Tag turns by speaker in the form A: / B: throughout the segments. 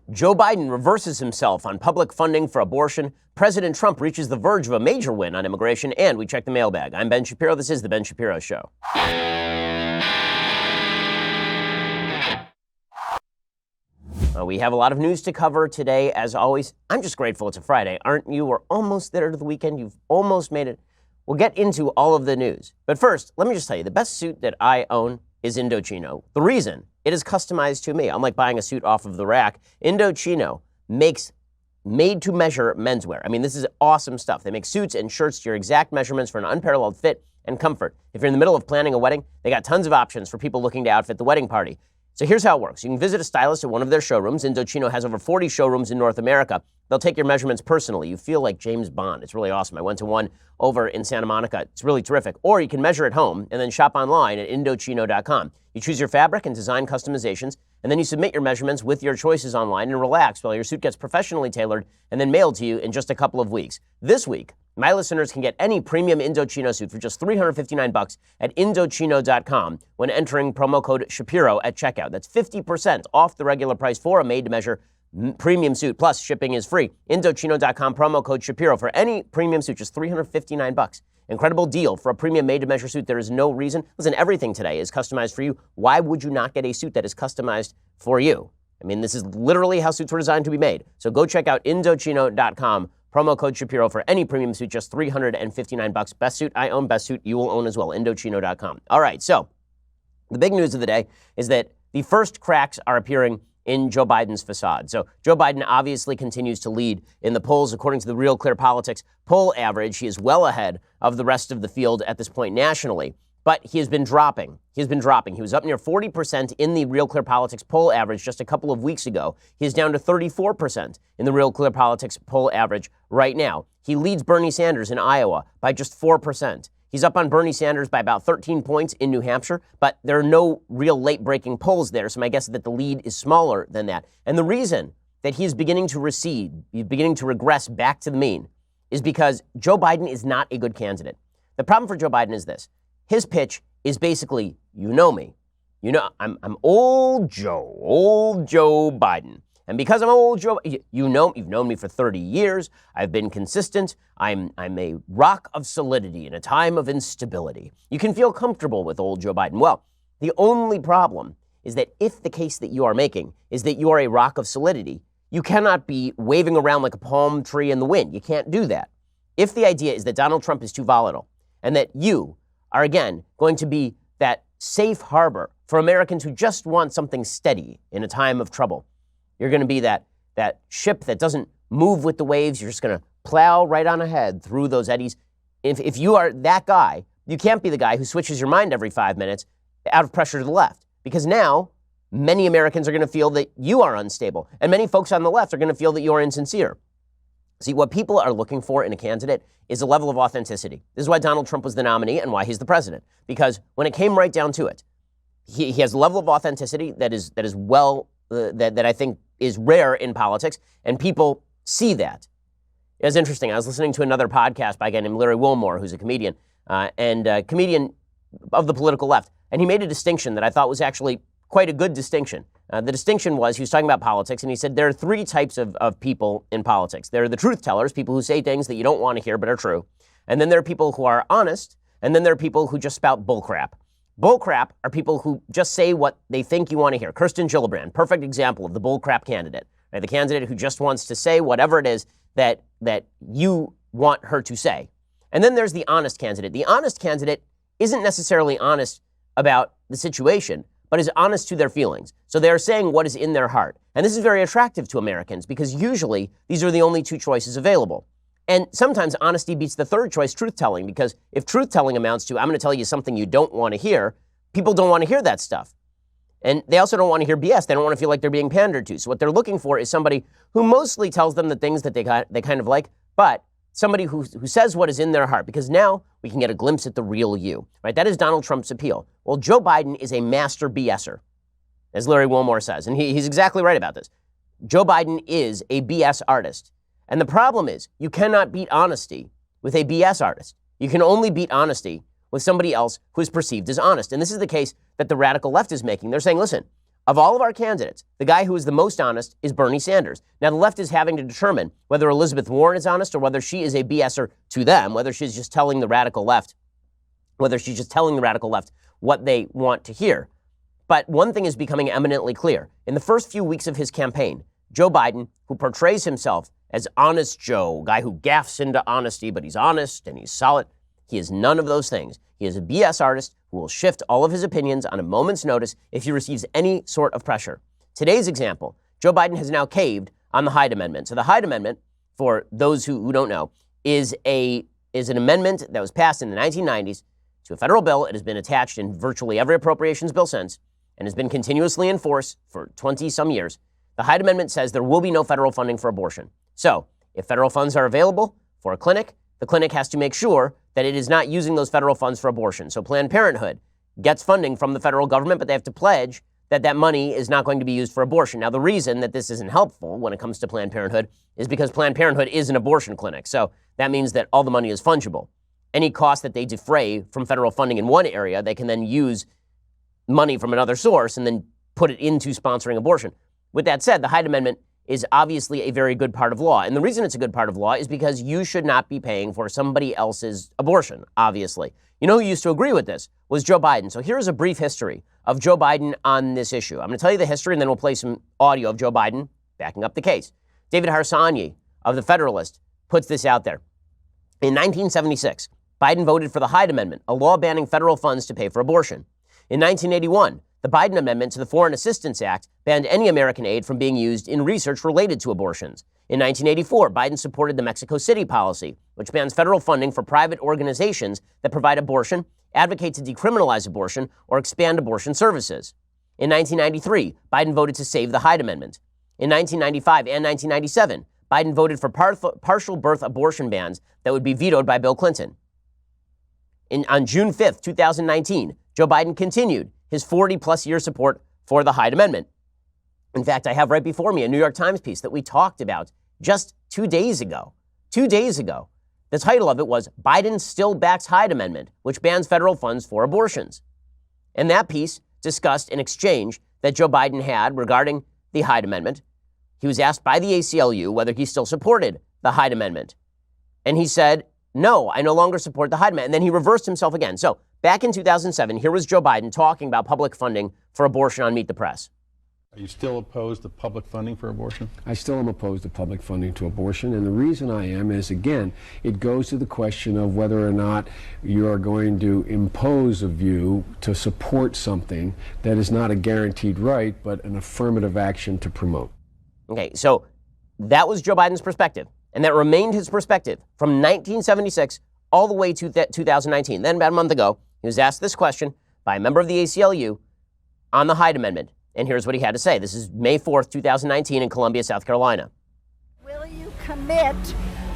A: Joe Biden reverses himself on public funding for abortion. President Trump reaches the verge of a major win on immigration. And we check the mailbag. I'm Ben Shapiro. This is The Ben Shapiro Show. We have a lot of news to cover today, as always. I'm just grateful it's a Friday. Aren't you? We're almost there to the weekend. You've almost made it. We'll get into all of the news. But first, let me just tell you, the best suit that I own is Indochino. The reason, it is customized to me. Unlike buying a suit off of the rack, Indochino makes made-to-measure menswear. I mean, this is awesome stuff. They make suits and shirts to your exact measurements for an unparalleled fit and comfort. If you're in the middle of planning a wedding, they got tons of options for people looking to outfit the wedding party. So here's how it works. You can visit a stylist at one of their showrooms. Indochino has over 40 showrooms in North America. They'll take your measurements personally. You feel like James Bond. It's really awesome. I went to one over in Santa Monica. It's really terrific. Or you can measure at home and then shop online at Indochino.com. You choose your fabric and design customizations, and then you submit your measurements with your choices online and relax while your suit gets professionally tailored and then mailed to you in just a couple of weeks. This week, my listeners can get any premium Indochino suit for just $359 at Indochino.com when entering promo code Shapiro at checkout. That's 50% off the regular price for a made-to-measure premium suit. Plus, shipping is free. Indochino.com promo code Shapiro for any premium suit, just $359. Incredible deal for a premium made-to-measure suit. There is no reason. Listen, everything today is customized for you. Why would you not get a suit that is customized for you? I mean, this is literally how suits were designed to be made. So go check out Indochino.com. Promo code Shapiro for any premium suit, just $359. Best suit I own, best suit you will own as well, Indochino.com. All right, so the big news of the day is that the first cracks are appearing in Joe Biden's facade. So Joe Biden obviously continues to lead in the polls. According to the Real Clear Politics poll average, he is well ahead of the rest of the field at this point nationally. But he has been dropping. He was up near 40% in the Real Clear Politics poll average just a couple of weeks ago. He is down to 34% in the Real Clear Politics poll average right now. He leads Bernie Sanders in Iowa by just 4%. He's up on Bernie Sanders by about 13 points in New Hampshire, but there are no real late-breaking polls there, so my guess is that the lead is smaller than that. And the reason that he is beginning to recede, he's beginning to regress back to the mean, is because Joe Biden is not a good candidate. The problem for Joe Biden is this. His pitch is basically, you know me. You know, I'm old Joe Biden. And because I'm old Joe, you've known me for 30 years. I've been consistent. I'm a rock of solidity in a time of instability. You can feel comfortable with old Joe Biden. Well, the only problem is that if the case that you are making is that you are a rock of solidity, you cannot be waving around like a palm tree in the wind. You can't do that. If the idea is that Donald Trump is too volatile and that you are, again, going to be that safe harbor for Americans who just want something steady in a time of trouble, you're going to be that ship that doesn't move with the waves. You're just going to plow right on ahead through those eddies. If you are that guy, you can't be the guy who switches your mind every 5 minutes out of pressure to the left. Because now, many Americans are going to feel that you are unstable. And many folks on the left are going to feel that you are insincere. See, what people are looking for in a candidate is a level of authenticity. This is why Donald Trump was the nominee and why he's the president. Because when it came right down to it, he has a level of authenticity that is that I think is rare in politics, and people see that. It was interesting. I was listening to another podcast by a guy named Larry Wilmore, who's a comedian, and a comedian of the political left, and he made a distinction that I thought was actually quite a good distinction. The distinction was, he was talking about politics, and he said there are three types of people in politics. There are the truth tellers, people who say things that you don't want to hear but are true. And then there are people who are honest, and then there are people who just spout bullcrap. Bullcrap are people who just say what they think you want to hear. Kirsten Gillibrand, perfect example of the bullcrap candidate. Right? The candidate who just wants to say whatever it is that you want her to say. And then there's the honest candidate. The honest candidate isn't necessarily honest about the situation, but is honest to their feelings. So they're saying what is in their heart. And this is very attractive to Americans because usually these are the only two choices available. And sometimes honesty beats the third choice, truth-telling, because if truth-telling amounts to, I'm going to tell you something you don't want to hear, people don't want to hear that stuff. And they also don't want to hear BS. They don't want to feel like they're being pandered to. So what they're looking for is somebody who mostly tells them the things that they kind of like, but somebody who says what is in their heart, because now we can get a glimpse at the real you, right? That is Donald Trump's appeal. Well, Joe Biden is a master BSer, as Larry Wilmore says, and he's exactly right about this. Joe Biden is a BS artist. And the problem is, you cannot beat honesty with a BS artist. You can only beat honesty with somebody else who is perceived as honest. And this is the case that the radical left is making. They're saying, listen, of all of our candidates, the guy who is the most honest is Bernie Sanders. Now, the left is having to determine whether Elizabeth Warren is honest or whether she is a BSer to them, whether she's just telling the radical left, what they want to hear. But one thing is becoming eminently clear. In the first few weeks of his campaign, Joe Biden, who portrays himself as Honest Joe, guy who gaffes into honesty, but he's honest and he's solid, he is none of those things. He is a BS artist who will shift all of his opinions on a moment's notice if he receives any sort of pressure. Today's example, Joe Biden has now caved on the Hyde Amendment. So the Hyde Amendment, for those who don't know, is an amendment that was passed in the 1990s to a federal bill. It has been attached in virtually every appropriations bill since and has been continuously in force for 20-some years. The Hyde Amendment says there will be no federal funding for abortion. So if federal funds are available for a clinic, the clinic has to make sure that it is not using those federal funds for abortion. So Planned Parenthood gets funding from the federal government, but they have to pledge that that money is not going to be used for abortion. Now, the reason that this isn't helpful when it comes to Planned Parenthood is because Planned Parenthood is an abortion clinic. So that means that all the money is fungible. Any cost that they defray from federal funding in one area, they can then use money from another source and then put it into sponsoring abortion. With that said, the Hyde Amendment is obviously a very good part of law. And the reason it's a good part of law is because you should not be paying for somebody else's abortion, obviously. You know who used to agree with this was Joe Biden. So here is a brief history of Joe Biden on this issue. I'm going to tell you the history, and then we'll play some audio of Joe Biden backing up the case. David Harsanyi of The Federalist puts this out there. In 1976, Biden voted for the Hyde Amendment, a law banning federal funds to pay for abortion. In 1981, the Biden Amendment to the Foreign Assistance Act banned any American aid from being used in research related to abortions. In 1984, Biden supported the Mexico City policy, which bans federal funding for private organizations that provide abortion, advocate to decriminalize abortion, or expand abortion services. In 1993, Biden voted to save the Hyde Amendment. In 1995 and 1997, Biden voted for partial birth abortion bans that would be vetoed by Bill Clinton. On June 5th, 2019, Joe Biden continued his 40-plus year support for the Hyde Amendment. In fact, I have right before me a New York Times piece that we talked about just 2 days ago. 2 days ago. The title of it was Biden Still Backs Hyde Amendment, which bans federal funds for abortions. And that piece discussed an exchange that Joe Biden had regarding the Hyde Amendment. He was asked by the ACLU whether he still supported the Hyde Amendment. And he said, no, I no longer support the Hyde Amendment. And then he reversed himself again. So back in 2007, here was Joe Biden talking about public funding for abortion on Meet the Press.
B: Are you still opposed to public funding for abortion?
C: I still am opposed to public funding to abortion, and the reason I am is, again, it goes to the question of whether or not you are going to impose a view to support something that is not a guaranteed right, but an affirmative action to promote.
A: Okay, so that was Joe Biden's perspective, and that remained his perspective from 1976 all the way to 2019. Then about a month ago, he was asked this question by a member of the ACLU on the Hyde Amendment. And here's what he had to say. This is May 4th, 2019 in Columbia, South Carolina.
D: Will you commit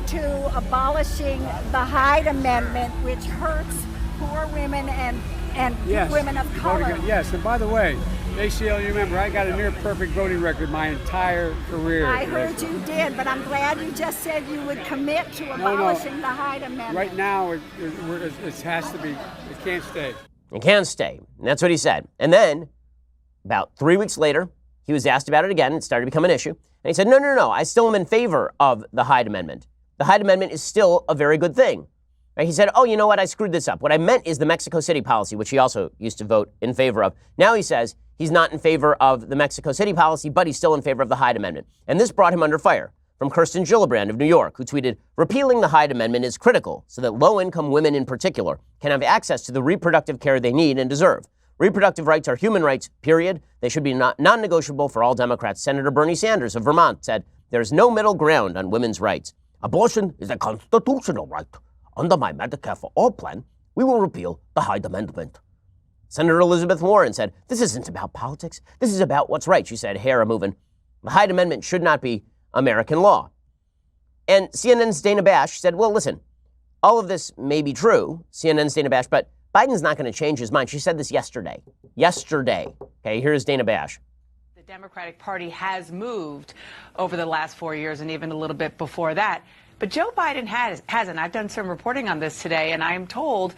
D: to abolishing the Hyde Amendment, which hurts poor women and
E: yes,
D: women of color?
E: Yes, and by the way, ACLU member, I got a near perfect voting record my entire career.
D: I heard you did, but I'm glad you just said you would commit to abolishing the Hyde Amendment.
E: Right now, it has to be, it can't stay.
A: It can't stay. And that's what he said. And then, about 3 weeks later, he was asked about it again. It started to become an issue. And he said, no, I still am in favor of the Hyde Amendment. The Hyde Amendment is still a very good thing. Right? He said, oh, you know what? I screwed this up. What I meant is the Mexico City policy, which he also used to vote in favor of. Now he says he's not in favor of the Mexico City policy, but he's still in favor of the Hyde Amendment. And this brought him under fire from Kirsten Gillibrand of New York, who tweeted, repealing the Hyde Amendment is critical so that low-income women in particular can have access to the reproductive care they need and deserve. Reproductive rights are human rights, period. They should be non-negotiable for all Democrats. Senator Bernie Sanders of Vermont said, there's no middle ground on women's rights. Abortion is a constitutional right. Under my Medicare for All plan, we will repeal the Hyde Amendment. Senator Elizabeth Warren said, this isn't about politics. This is about what's right, she said, hair a-moving. The Hyde Amendment should not be American law. And CNN's Dana Bash said, well, listen, all of this may be true, CNN's Dana Bash, but Biden's not going to change his mind. She said this yesterday. Okay, here's Dana Bash.
F: The Democratic Party has moved over the last 4 years and even a little bit before that But Joe Biden hasn't. I've done some reporting on this today, and I am told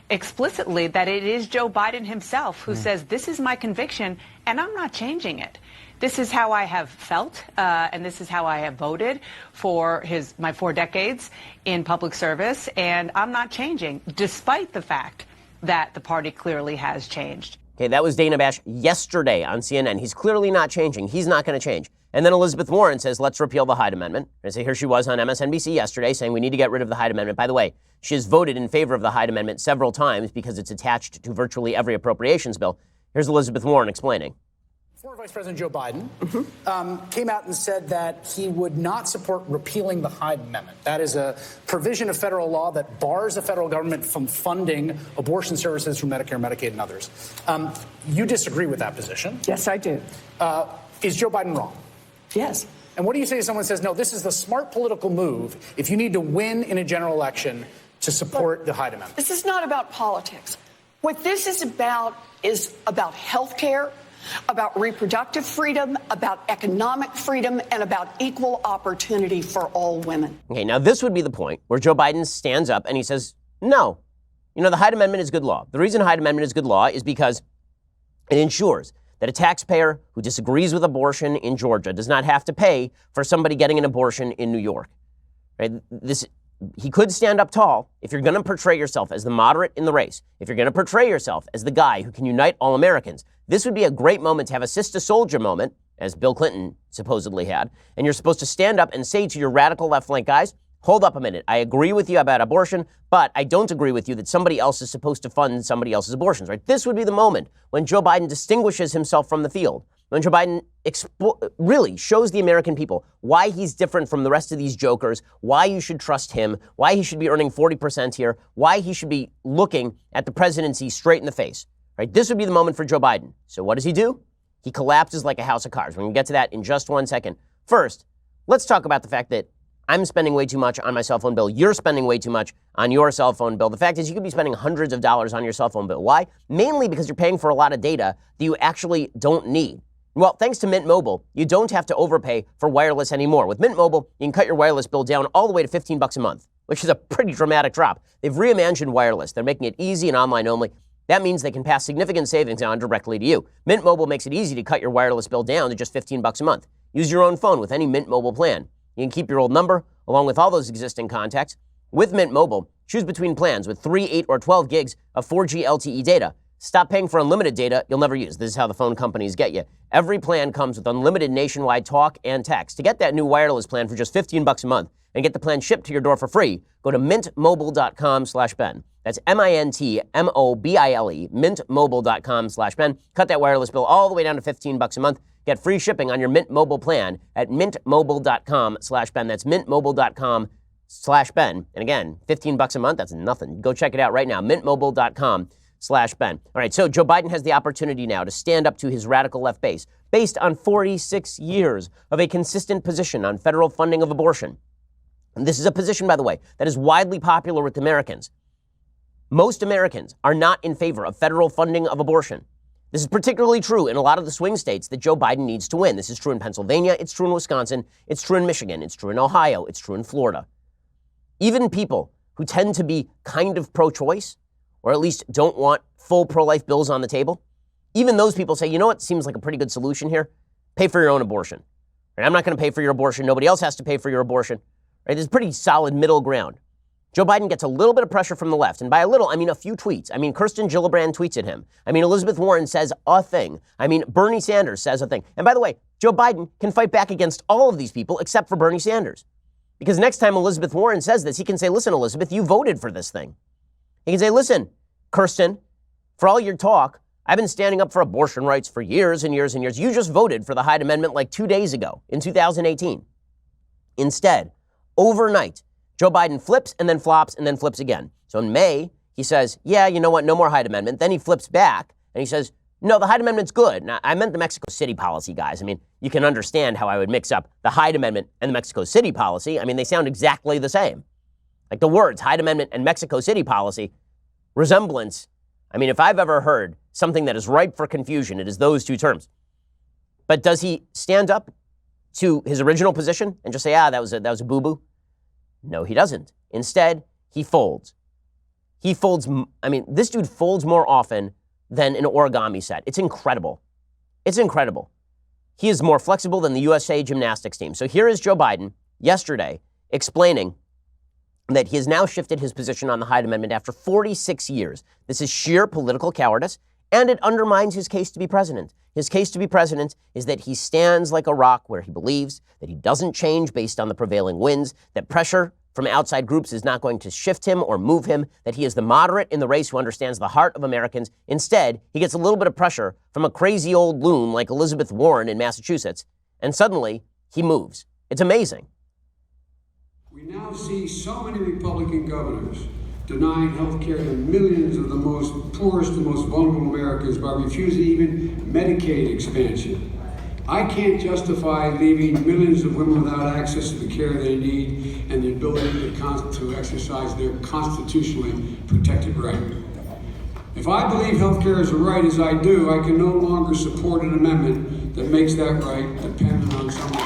F: explicitly that it is Joe Biden himself who says, this is my conviction, and I'm not changing it. This is how I have felt, and this is how I have voted for my 4 decades in public service, and I'm not changing, despite the fact that the party clearly has changed.
A: Okay, that was Dana Bash yesterday on CNN. He's clearly not changing. He's not going to change. And then Elizabeth Warren says, let's repeal the Hyde Amendment. And so here she was on MSNBC yesterday saying we need to get rid of the Hyde Amendment. By the way, she has voted in favor of the Hyde Amendment several times because it's attached to virtually every appropriations bill. Here's Elizabeth Warren explaining.
G: Former Vice President Joe Biden came out and said that he would not support repealing the Hyde Amendment. That is a provision of federal law that bars the federal government from funding abortion services through Medicare, Medicaid, and others. You disagree with that position?
H: Yes, I do.
G: Is Joe Biden wrong?
H: Yes.
G: And what do you say to someone who says, no, this is the smart political move if you need to win in a general election to support the Hyde Amendment?
H: This is not about politics. What this is about health care, about reproductive freedom, about economic freedom, and about equal opportunity for all women.
A: Okay, now this would be the point where Joe Biden stands up and he says, no, the Hyde Amendment is good law. The reason Hyde Amendment is good law is because it ensures that a taxpayer who disagrees with abortion in Georgia does not have to pay for somebody getting an abortion in New York. Right? He could stand up tall if you're going to portray yourself as the moderate in the race, if you're going to portray yourself as the guy who can unite all Americans. This would be a great moment to have a sister soldier moment, as Bill Clinton supposedly had, and you're supposed to stand up and say to your radical left flank guys, hold up a minute, I agree with you about abortion, but I don't agree with you that somebody else is supposed to fund somebody else's abortions, right? This would be the moment when Joe Biden distinguishes himself from the field, when Joe Biden really shows the American people why he's different from the rest of these jokers, why you should trust him, why he should be earning 40% here, why he should be looking at the presidency straight in the face, right? This would be the moment for Joe Biden. So what does he do? He collapses like a house of cards. We're going to get to that in just 1 second. First, let's talk about the fact that I'm spending way too much on my cell phone bill. You're spending way too much on your cell phone bill. The fact is you could be spending hundreds of dollars on your cell phone bill. Why? Mainly because you're paying for a lot of data that you actually don't need. Well, thanks to Mint Mobile, you don't have to overpay for wireless anymore. With Mint Mobile, you can cut your wireless bill down all the way to $15 a month, which is a pretty dramatic drop. They've reimagined wireless. They're making it easy and online only. That means they can pass significant savings on directly to you. Mint Mobile makes it easy to cut your wireless bill down to just $15 a month. Use your own phone with any Mint Mobile plan. You can keep your old number along with all those existing contacts. With Mint Mobile, choose between plans with 3, 8, or 12 gigs of 4G LTE data. Stop paying for unlimited data you'll never use. This is how the phone companies get you. Every plan comes with unlimited nationwide talk and text. To get that new wireless plan for just $15 a month and get the plan shipped to your door for free, go to mintmobile.com/Ben. That's MINTMOBILE, mintmobile.com/Ben. Cut that wireless bill all the way down to $15 a month. Get free shipping on your Mint Mobile plan at mintmobile.com/Ben. That's mintmobile.com/Ben. And again, $15 a month, that's nothing. Go check it out right now, mintmobile.com/Ben. All right, so Joe Biden has the opportunity now to stand up to his radical left base based on 46 years of a consistent position on federal funding of abortion. And this is a position, by the way, that is widely popular with Americans. Most Americans are not in favor of federal funding of abortion. This is particularly true in a lot of the swing states that Joe Biden needs to win. This is true in Pennsylvania, it's true in Wisconsin, it's true in Michigan, it's true in Ohio, it's true in Florida. Even people who tend to be kind of pro-choice, or at least don't want full pro-life bills on the table, even those people say, you know what seems like a pretty good solution here? Pay for your own abortion. Right? I'm not going to pay for your abortion. Nobody else has to pay for your abortion. Right? There's pretty solid middle ground. Joe Biden gets a little bit of pressure from the left. And by a little, I mean a few tweets. I mean, Kirsten Gillibrand tweets at him. I mean, Elizabeth Warren says a thing. I mean, Bernie Sanders says a thing. And by the way, Joe Biden can fight back against all of these people except for Bernie Sanders. Because next time Elizabeth Warren says this, he can say, listen, Elizabeth, you voted for this thing. He can say, listen, Kirsten, for all your talk, I've been standing up for abortion rights for years and years and years. You just voted for the Hyde Amendment like 2 days ago in 2018. Instead, overnight, Joe Biden flips and then flops and then flips again. So in May, he says, yeah, you know what, no more Hyde Amendment. Then he flips back and he says, no, the Hyde Amendment's good. Now, I meant the Mexico City policy, guys. I mean, you can understand how I would mix up the Hyde Amendment and the Mexico City policy. I mean, they sound exactly the same. Like the words Hyde Amendment and Mexico City policy, resemblance. I mean, if I've ever heard something that is ripe for confusion, it is those two terms. But does he stand up to his original position and just say, that was a boo-boo? No, he doesn't. Instead, he folds. This dude folds more often than an origami set. It's incredible. It's incredible. He is more flexible than the USA gymnastics team. So here is Joe Biden yesterday explaining that he has now shifted his position on the Hyde Amendment after 46 years. This is sheer political cowardice, and it undermines his case to be president. His case to be president is that he stands like a rock where he believes that he doesn't change based on the prevailing winds, that pressure from outside groups is not going to shift him or move him, that he is the moderate in the race who understands the heart of Americans. Instead, he gets a little bit of pressure from a crazy old loon like Elizabeth Warren in Massachusetts, and suddenly he moves. It's amazing.
I: We now see so many Republican governors denying health care to millions of the most poorest and most vulnerable Americans by refusing even Medicaid expansion. I can't justify leaving millions of women without access to the care they need and the ability to exercise their constitutionally protected right. If I believe health care is a right, as I do, I can no longer support an amendment that makes that right dependent on someone.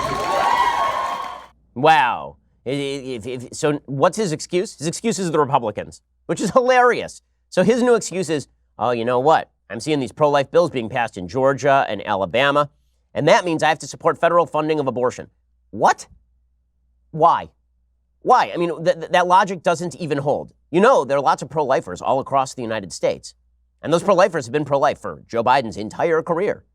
A: Wow. So what's his excuse? His excuse is the Republicans, which is hilarious. So his new excuse is, oh, you know what? I'm seeing these pro-life bills being passed in Georgia and Alabama, and that means I have to support federal funding of abortion. What? Why? Why? I mean, that logic doesn't even hold. You know, there are lots of pro-lifers all across the United States, and those pro-lifers have been pro-life for Joe Biden's entire career.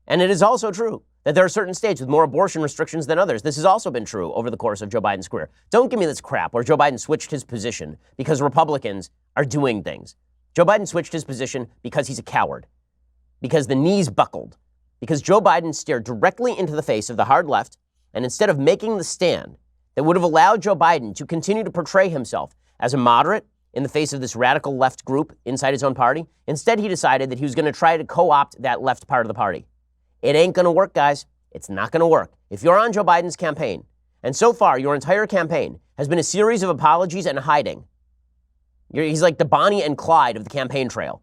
A: And it is also true that there are certain states with more abortion restrictions than others. This has also been true over the course of Joe Biden's career. Don't give me this crap where Joe Biden switched his position because Republicans are doing things. Joe Biden switched his position because he's a coward, because the knees buckled, because Joe Biden stared directly into the face of the hard left, and instead of making the stand that would have allowed Joe Biden to continue to portray himself as a moderate in the face of this radical left group inside his own party, instead he decided that he was going to try to co-opt that left part of the party. It ain't going to work, guys. It's not going to work. If you're on Joe Biden's campaign, and so far your entire campaign has been a series of apologies and hiding, he's like the Bonnie and Clyde of the campaign trail.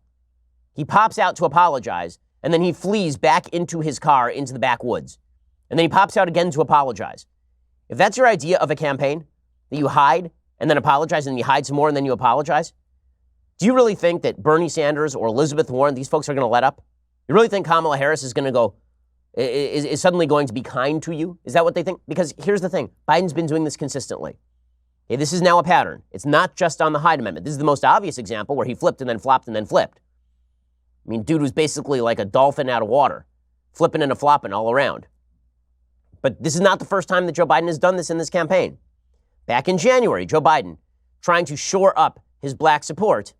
A: He pops out to apologize, and then he flees back into his car into the backwoods. And then he pops out again to apologize. If that's your idea of a campaign, that you hide and then apologize, and you hide some more and then you apologize, do you really think that Bernie Sanders or Elizabeth Warren, these folks are going to let up? You really think Kamala Harris is going to go, is suddenly going to be kind to you? Is that what they think? Because here's the thing. Biden's been doing this consistently. Okay, this is now a pattern. It's not just on the Hyde Amendment. This is the most obvious example where he flipped and then flopped and then flipped. I mean, dude was basically like a dolphin out of water, flipping and flopping all around. But this is not the first time that Joe Biden has done this in this campaign. Back in January, Joe Biden, trying to shore up his black support,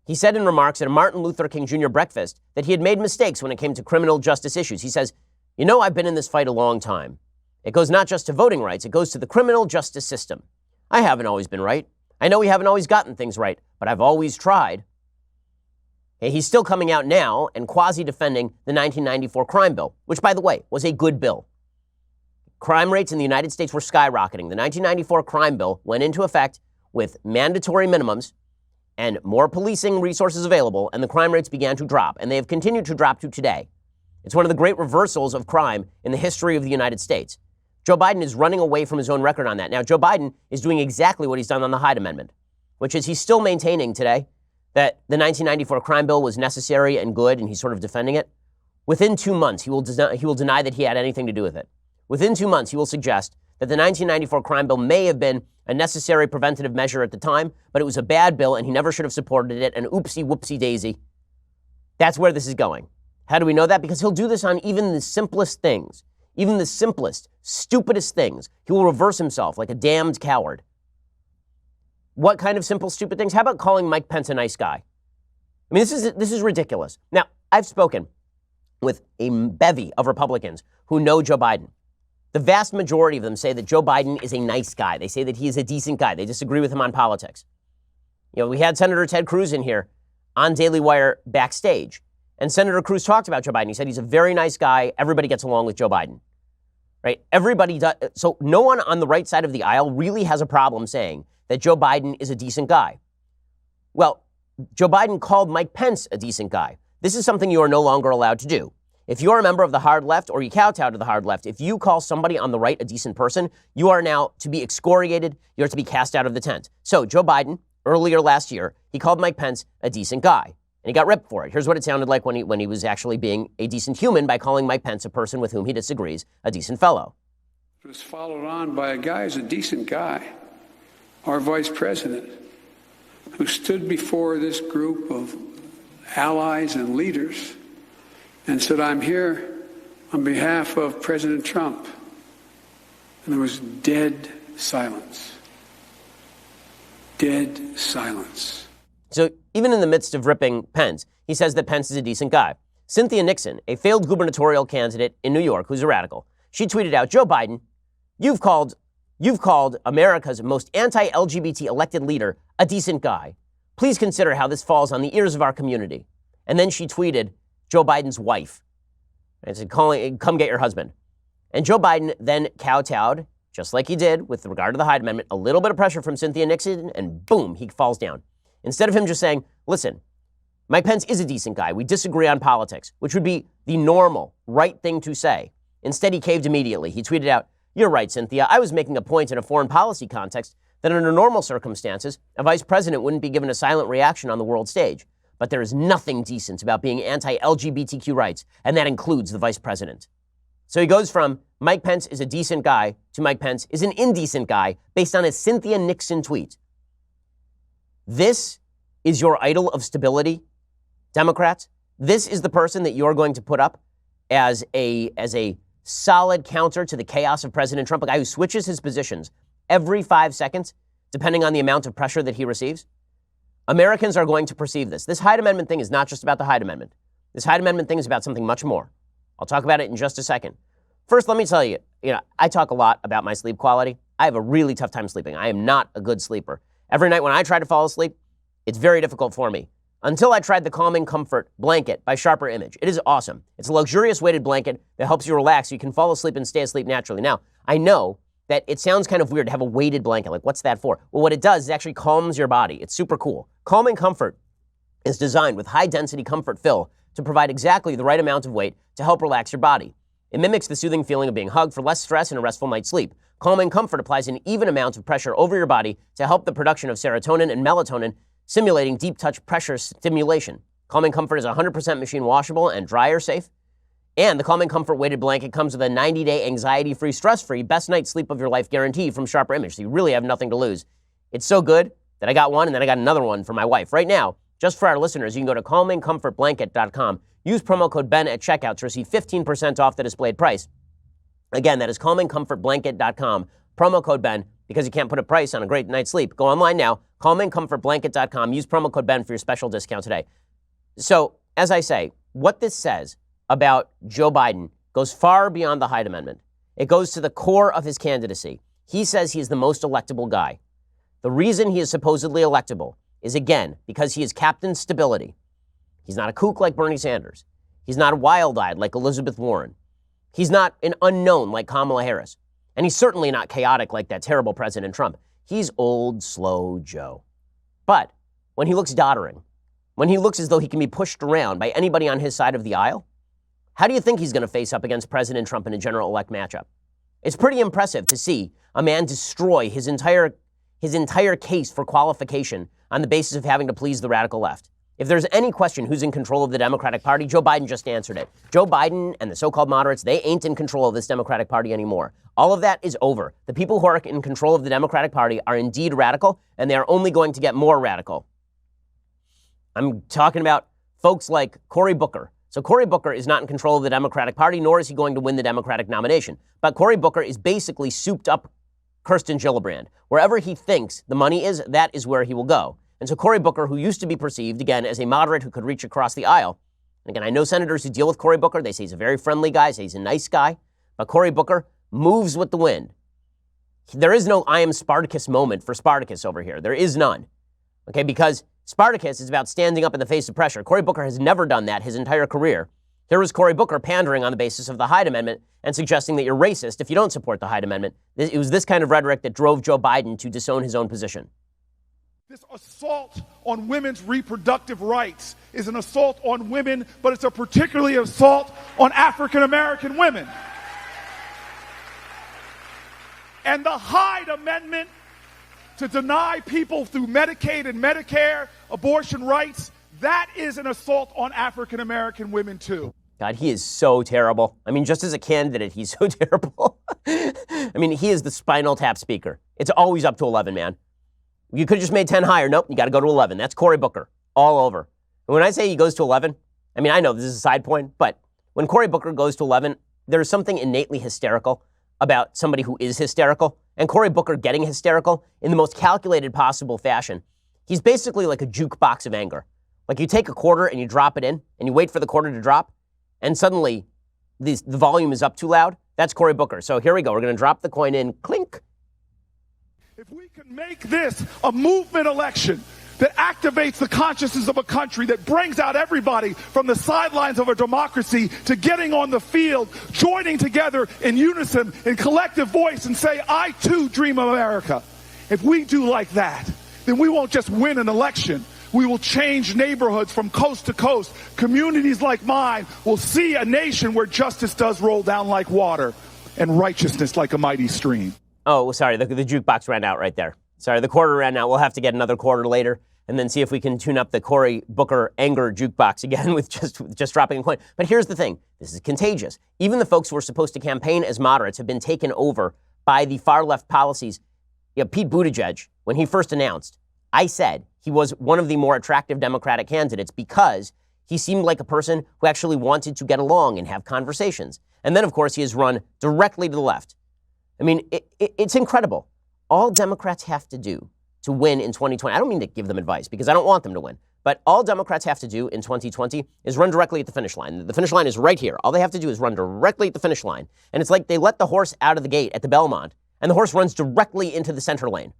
A: he said in remarks at a Martin Luther King Jr. breakfast that he had made mistakes when it came to criminal justice issues. He says, you know, I've been in this fight a long time. It goes not just to voting rights, it goes to the criminal justice system. I haven't always been right. I know we haven't always gotten things right, but I've always tried. He's still coming out now and quasi-defending the 1994 crime bill, which, by the way, was a good bill. Crime rates in the United States were skyrocketing. The 1994 crime bill went into effect with mandatory minimums and more policing resources available, and the crime rates began to drop, and they have continued to drop to today. It's one of the great reversals of crime in the history of the United States. Joe Biden is running away from his own record on that. Now, Joe Biden is doing exactly what he's done on the Hyde Amendment, which is he's still maintaining today that the 1994 crime bill was necessary and good, and he's sort of defending it. Within 2 months, he will deny that he had anything to do with it. Within 2 months, he will suggest that the 1994 crime bill may have been a necessary preventative measure at the time, but it was a bad bill and he never should have supported it, and oopsie whoopsie daisy. That's where this is going. How do we know that? Because he'll do this on even the simplest things, even the simplest, stupidest things. He will reverse himself like a damned coward. What kind of simple, stupid things? How about calling Mike Pence a nice guy? I mean, this is ridiculous. Now, I've spoken with a bevy of Republicans who know Joe Biden. The vast majority of them say that Joe Biden is a nice guy. They say that he is a decent guy. They disagree with him on politics. You know, we had Senator Ted Cruz in here on Daily Wire backstage, and Senator Cruz talked about Joe Biden. He said he's a very nice guy. Everybody gets along with Joe Biden, right? Everybody does. So no one on the right side of the aisle really has a problem saying that Joe Biden is a decent guy. Well, Joe Biden called Mike Pence a decent guy. This is something you are no longer allowed to do. If you're a member of the hard left or you kowtow to the hard left, if you call somebody on the right a decent person, you are now to be excoriated. You're to be cast out of the tent. So Joe Biden, earlier last year, he called Mike Pence a decent guy, and he got ripped for it. Here's what it sounded like when he was actually being a decent human by calling Mike Pence, a person with whom he disagrees, a decent fellow.
I: It was followed on by a guy who's a decent guy, our vice president, who stood before this group of allies and leaders and said, "I'm here on behalf of President Trump." And there was dead silence. Dead silence.
A: So even in the midst of ripping Pence, he says that Pence is a decent guy. Cynthia Nixon, a failed gubernatorial candidate in New York who's a radical, she tweeted out, "Joe Biden, you've called America's most anti-LGBT elected leader a decent guy. Please consider how this falls on the ears of our community." And then she tweeted Joe Biden's wife and said, "Come get your husband." And Joe Biden then kowtowed, just like he did with regard to the Hyde Amendment, a little bit of pressure from Cynthia Nixon, and boom, he falls down. Instead of him just saying, "Listen, Mike Pence is a decent guy. We disagree on politics," which would be the normal, right thing to say. Instead, he caved immediately. He tweeted out, "You're right, Cynthia. I was making a point in a foreign policy context that under normal circumstances, a vice president wouldn't be given a silent reaction on the world stage. But there is nothing decent about being anti-LGBTQ rights, and that includes the vice president." So he goes from Mike Pence is a decent guy to Mike Pence is an indecent guy based on a Cynthia Nixon tweet. This is your idol of stability, Democrats. This is the person that you're going to put up as a solid counter to the chaos of President Trump, a guy who switches his positions every 5 seconds, depending on the amount of pressure that he receives. Americans are going to perceive this. This Hyde Amendment thing is not just about the Hyde Amendment. This Hyde Amendment thing is about something much more. I'll talk about it in just a second. First, let me tell you, I talk a lot about my sleep quality. I have a really tough time sleeping. I am not a good sleeper. Every night when I try to fall asleep, it's very difficult for me. Until I tried the Calming Comfort blanket by Sharper Image. It is awesome. It's a luxurious weighted blanket that helps you relax so you can fall asleep and stay asleep naturally. Now, I know that it sounds kind of weird to have a weighted blanket. Like, what's that for? Well, what it does is it actually calms your body. It's super cool. Calming Comfort is designed with high-density comfort fill to provide exactly the right amount of weight to help relax your body. It mimics the soothing feeling of being hugged for less stress and a restful night's sleep. Calming Comfort applies an even amount of pressure over your body to help the production of serotonin and melatonin, simulating deep touch pressure stimulation. Calming Comfort is 100% machine washable and dryer safe. And the Calming Comfort weighted blanket comes with a 90-day anxiety-free, stress-free, best night's sleep of your life guarantee from Sharper Image. So you really have nothing to lose. It's so good that I got one and then I got another one for my wife. Right now, just for our listeners, you can go to calmingcomfortblanket.com. Use promo code Ben at checkout to receive 15% off the displayed price. Again, that is calmingcomfortblanket.com. Promo code Ben, because you can't put a price on a great night's sleep. Go online now, calmingcomfortblanket.com. Use promo code Ben for your special discount today. So, as I say, what this says about Joe Biden goes far beyond the Hyde Amendment. It goes to the core of his candidacy. He says he is the most electable guy. The reason he is supposedly electable is, again, because he is Captain Stability. He's not a kook like Bernie Sanders. He's not wild-eyed like Elizabeth Warren. He's not an unknown like Kamala Harris. And he's certainly not chaotic like that terrible President Trump. He's old, slow Joe. But when he looks doddering, when he looks as though he can be pushed around by anybody on his side of the aisle, how do you think he's going to face up against President Trump in a general-elect matchup? It's pretty impressive to see a man destroy his entire case for qualification on the basis of having to please the radical left. If there's any question who's in control of the Democratic Party, Joe Biden just answered it. Joe Biden and the so-called moderates, they ain't in control of this Democratic Party anymore. All of that is over. The people who are in control of the Democratic Party are indeed radical, and they are only going to get more radical. I'm talking about folks like Cory Booker. So Cory Booker is not in control of the Democratic Party, nor is he going to win the Democratic nomination. But Cory Booker is basically souped up Kirsten Gillibrand. Wherever he thinks the money is, that is where he will go. And so Cory Booker, who used to be perceived, again, as a moderate who could reach across the aisle. And again, I know senators who deal with Cory Booker. They say he's a very friendly guy, say he's a nice guy. But Cory Booker moves with the wind. There is no I am Spartacus moment for Spartacus over here. There is none. Okay, because Spartacus is about standing up in the face of pressure. Cory Booker has never done that his entire career. Here was Cory Booker pandering on the basis of the Hyde Amendment and suggesting that you're racist if you don't support the Hyde Amendment. It was this kind of rhetoric that drove Joe Biden to disown his own position.
J: This assault on women's reproductive rights is an assault on women, but it's a particularly assault on African American women. And the Hyde Amendment to deny people through Medicaid and Medicare abortion rights, that is an assault on African American women too.
A: God, he is so terrible. I mean, just as a candidate, he's so terrible. I mean, he is the Spinal Tap speaker. It's always up to 11, man. You could have just made 10 higher. Nope, you got to go to 11. That's Cory Booker all over. And when I say he goes to 11, I mean, I know this is a side point, but when Cory Booker goes to 11, there's something innately hysterical about somebody who is hysterical. And Cory Booker getting hysterical in the most calculated possible fashion. He's basically like a jukebox of anger. Like you take a quarter and you drop it in and you wait for the quarter to drop and suddenly the volume is up too loud. That's Cory Booker. So here we go. We're going to drop the coin in. Clink.
J: If we can make this a movement election that activates the consciousness of a country, that brings out everybody from the sidelines of a democracy to getting on the field, joining together in unison, in collective voice, and say, I too dream of America. If we do like that, then we won't just win an election. We will change neighborhoods from coast to coast. Communities like mine will see a nation where justice does roll down like water and righteousness like a mighty stream.
A: Oh, sorry, the jukebox ran out right there. Sorry, the quarter ran out. We'll have to get another quarter later and then see if we can tune up the Cory Booker anger jukebox again with just dropping a coin. But here's the thing. This is contagious. Even the folks who are supposed to campaign as moderates have been taken over by the far left policies. You know, Pete Buttigieg, when he first announced, I said he was one of the more attractive Democratic candidates because he seemed like a person who actually wanted to get along and have conversations. And then, of course, he has run directly to the left. I mean, it's incredible. All Democrats have to do to win in 2020, I don't mean to give them advice because I don't want them to win, but all Democrats have to do in 2020 is run directly at the finish line. The finish line is right here. All they have to do is run directly at the finish line. And it's like they let the horse out of the gate at the Belmont, and the horse runs directly into the center lane.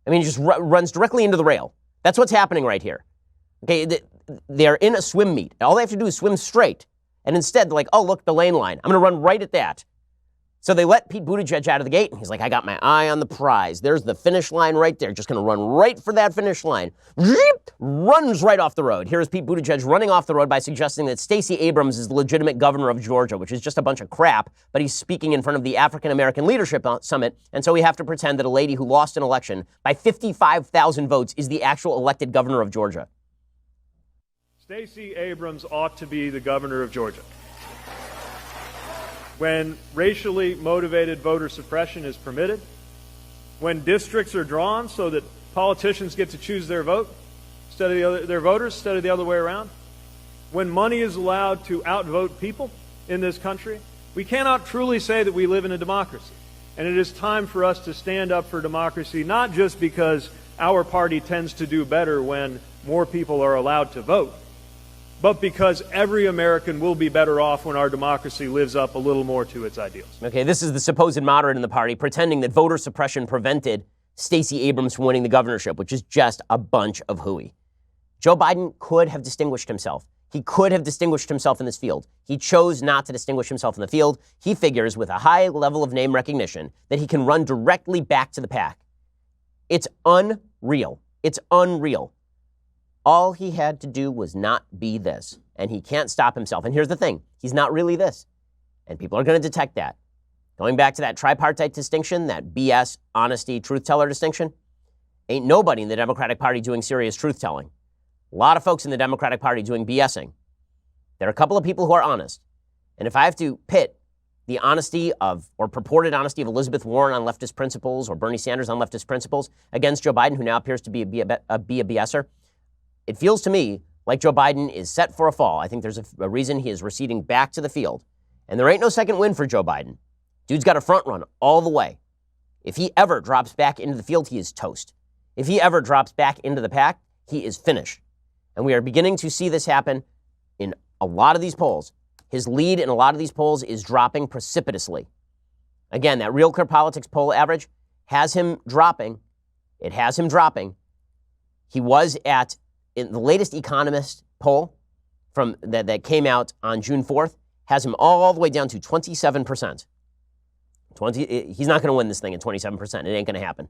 A: I mean, it just runs directly into the rail. That's what's happening right here. Okay, they're in a swim meet. All they have to do is swim straight. And instead, they're like, oh, look, the lane line. I'm going to run right at that. So they let Pete Buttigieg out of the gate, and he's like, I got my eye on the prize. There's the finish line right there. Just going to run right for that finish line. Runs right off the road. Here's Pete Buttigieg running off the road by suggesting that Stacey Abrams is the legitimate governor of Georgia, which is just a bunch of crap, but he's speaking in front of the African American Leadership Summit, and so we have to pretend that a lady who lost an election by 55,000 votes is the actual elected governor of Georgia.
K: Stacey Abrams ought to be the governor of Georgia. When racially motivated voter suppression is permitted, when districts are drawn so that politicians get to choose their vote instead of their voters instead of the other way around, when money is allowed to outvote people in this country, we cannot truly say that we live in a democracy. And it is time for us to stand up for democracy, not just because our party tends to do better when more people are allowed to vote, but because every American will be better off when our democracy lives up a little more to its ideals.
A: Okay, this is the supposed moderate in the party pretending that voter suppression prevented Stacey Abrams from winning the governorship, which is just a bunch of hooey. Joe Biden could have distinguished himself. He could have distinguished himself in this field. He chose not to distinguish himself in the field. He figures with a high level of name recognition that he can run directly back to the pack. It's unreal. It's unreal. All he had to do was not be this, and he can't stop himself. And here's the thing. He's not really this, and people are going to detect that. Going back to that tripartite distinction, that BS, honesty, truth-teller distinction, ain't nobody in the Democratic Party doing serious truth-telling. A lot of folks in the Democratic Party doing BSing. There are a couple of people who are honest, and if I have to pit the honesty of, or purported honesty of Elizabeth Warren on leftist principles or Bernie Sanders on leftist principles against Joe Biden, who now appears to be a BSer, it feels to me like Joe Biden is set for a fall. I think there's a reason he is receding back to the field. And there ain't no second win for Joe Biden. Dude's got a front run all the way. If he ever drops back into the field, he is toast. If he ever drops back into the pack, he is finished. And we are beginning to see this happen in a lot of these polls. His lead in a lot of these polls is dropping precipitously. Again, that Real Clear Politics poll average has him dropping. It has him dropping. He was at, in the latest Economist poll from that came out on June 4th, has him all the way down to 27%. He's not going to win this thing at 27%. It ain't going to happen.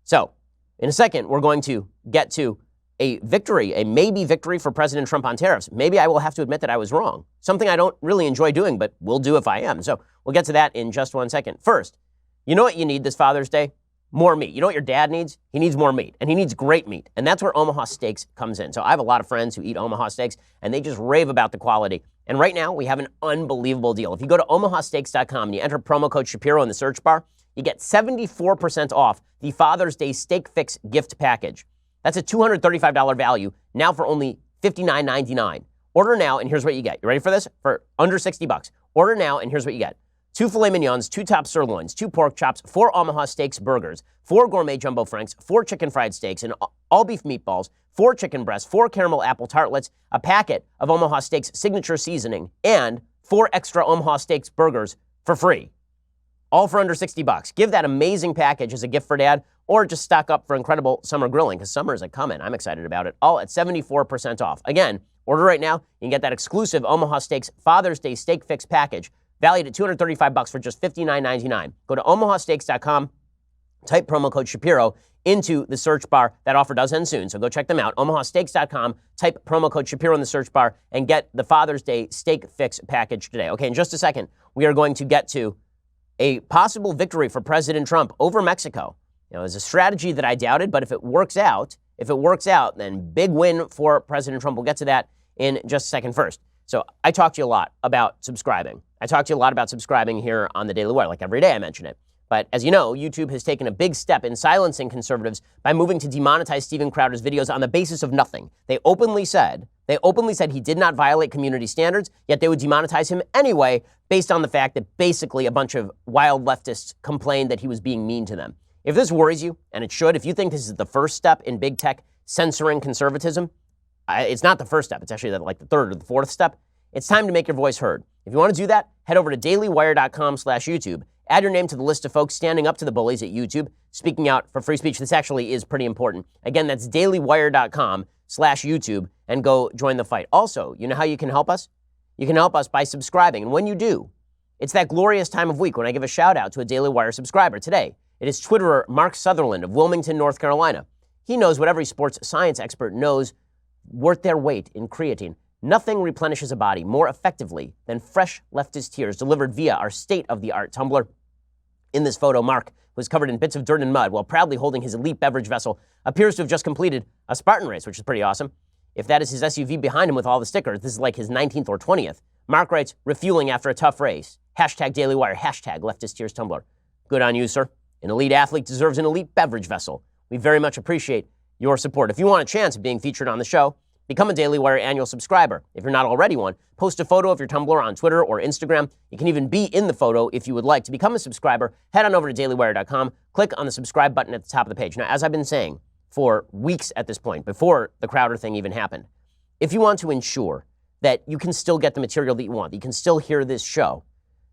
A: So In a second, we're going to get to a victory, a maybe victory for President Trump on tariffs. Maybe I will have to admit that I was wrong. Something I don't really enjoy doing, but will do if I am. So we'll get to that in just 1 second. First, you know what you need this Father's Day? More meat. You know what your dad needs? He needs more meat, and he needs great meat. And that's where Omaha Steaks comes in. So I have a lot of friends who eat Omaha Steaks, and they just rave about the quality. And right now, we have an unbelievable deal. If you go to omahasteaks.com and you enter promo code Shapiro in the search bar, you get 74% off the Father's Day Steak Fix gift package. That's a $235 value, now for only $59.99. Order now, and here's what you get. You ready for this? For under $60. Order now, and here's what you get. 2 filet mignons, 2 top sirloins, 2 pork chops, 4 Omaha Steaks burgers, 4 gourmet jumbo franks, 4 chicken fried steaks, and all beef meatballs, 4 chicken breasts, 4 caramel apple tartlets, a packet of Omaha Steaks signature seasoning, and 4 extra Omaha Steaks burgers for free. All for under $60. Give that amazing package as a gift for dad, or just stock up for incredible summer grilling, because summer is coming. I'm excited about it. All at 74% off. Again, order right now. You can get that exclusive Omaha Steaks Father's Day Steak Fix package, valued at $235 for just $59.99. Go to omahasteaks.com, type promo code Shapiro into the search bar. That offer does end soon, so go check them out. omahasteaks.com, type promo code Shapiro in the search bar, and get the Father's Day Steak Fix package today. Okay, in just a second, we are going to get to a possible victory for President Trump over Mexico. You know, it's a strategy that I doubted, but if it works out, then big win for President Trump. We'll get to that in just a second. First, so I talked to you a lot about subscribing. I talked to you a lot about subscribing here on the Daily Wire. Like every day I mention it. But as you know, YouTube has taken a big step in silencing conservatives by moving to demonetize Steven Crowder's videos on the basis of nothing. They openly said he did not violate community standards, yet they would demonetize him anyway based on the fact that basically a bunch of wild leftists complained that he was being mean to them. If this worries you, and it should, if you think this is the first step in big tech censoring conservatism, it's not the first step. It's actually like the third or the fourth step. It's time to make your voice heard. If you want to do that, head over to dailywire.com/YouTube. Add your name to the list of folks standing up to the bullies at YouTube, speaking out for free speech. This actually is pretty important. Again, that's dailywire.com/YouTube, and go join the fight. Also, you know how you can help us? You can help us by subscribing. And when you do, it's that glorious time of week when I give a shout out to a Daily Wire subscriber. Today, it is Twitterer Mark Sutherland of Wilmington, North Carolina. He knows what every sports science expert knows worth their weight in creatine. Nothing replenishes a body more effectively than fresh leftist tears delivered via our state-of-the-art tumbler. In this photo, Mark, who is covered in bits of dirt and mud while proudly holding his elite beverage vessel, appears to have just completed a Spartan race, which is pretty awesome. If that is his SUV behind him with all the stickers, this is like his 19th or 20th. Mark writes, refueling after a tough race. Hashtag Daily Wire, hashtag leftist tears tumbler. Good on you, sir. An elite athlete deserves an elite beverage vessel. We very much appreciate your support. If you want a chance of being featured on the show, become a Daily Wire annual subscriber. If you're not already one, post a photo of your tumbler on Twitter or Instagram. You can even be in the photo if you would like. To become a subscriber, head on over to dailywire.com, click on the subscribe button at the top of the page. Now, as I've been saying for weeks at this point, before the Crowder thing even happened, if you want to ensure that you can still get the material that you want, that you can still hear this show,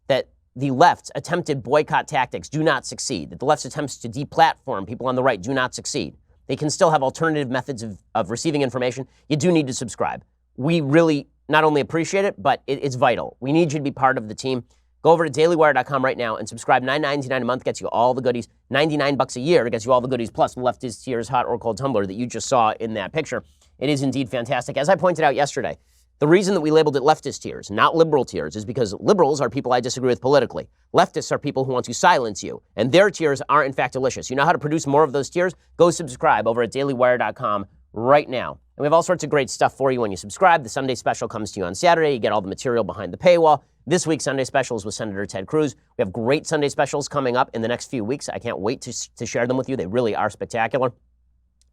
A: that the left's attempted boycott tactics do not succeed, that the left's attempts to deplatform people on the right do not succeed, they can still have alternative methods of receiving information, you do need to subscribe. We really not only appreciate it, but it's vital. We need you to be part of the team. Go over to dailywire.com right now and subscribe. $9.99 a month gets you all the goodies. $99 a year gets you all the goodies, plus the Leftist Tears hot or cold tumbler that you just saw in that picture. It is indeed fantastic. As I pointed out yesterday, the reason that we labeled it leftist tears, not liberal tears, is because liberals are people I disagree with politically. Leftists are people who want to silence you, and their tears are in fact delicious. You know how to produce more of those tears? Go subscribe over at dailywire.com right now. And we have all sorts of great stuff for you when you subscribe. The Sunday special comes to you on Saturday. You get all the material behind the paywall. This week's Sunday special is with Senator Ted Cruz. We have great Sunday specials coming up in the next few weeks. I can't wait to share them with you. They really are spectacular.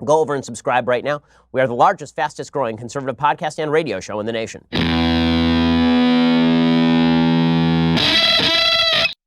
A: Go over and subscribe right now. We are the largest, fastest growing conservative podcast and radio show in the nation.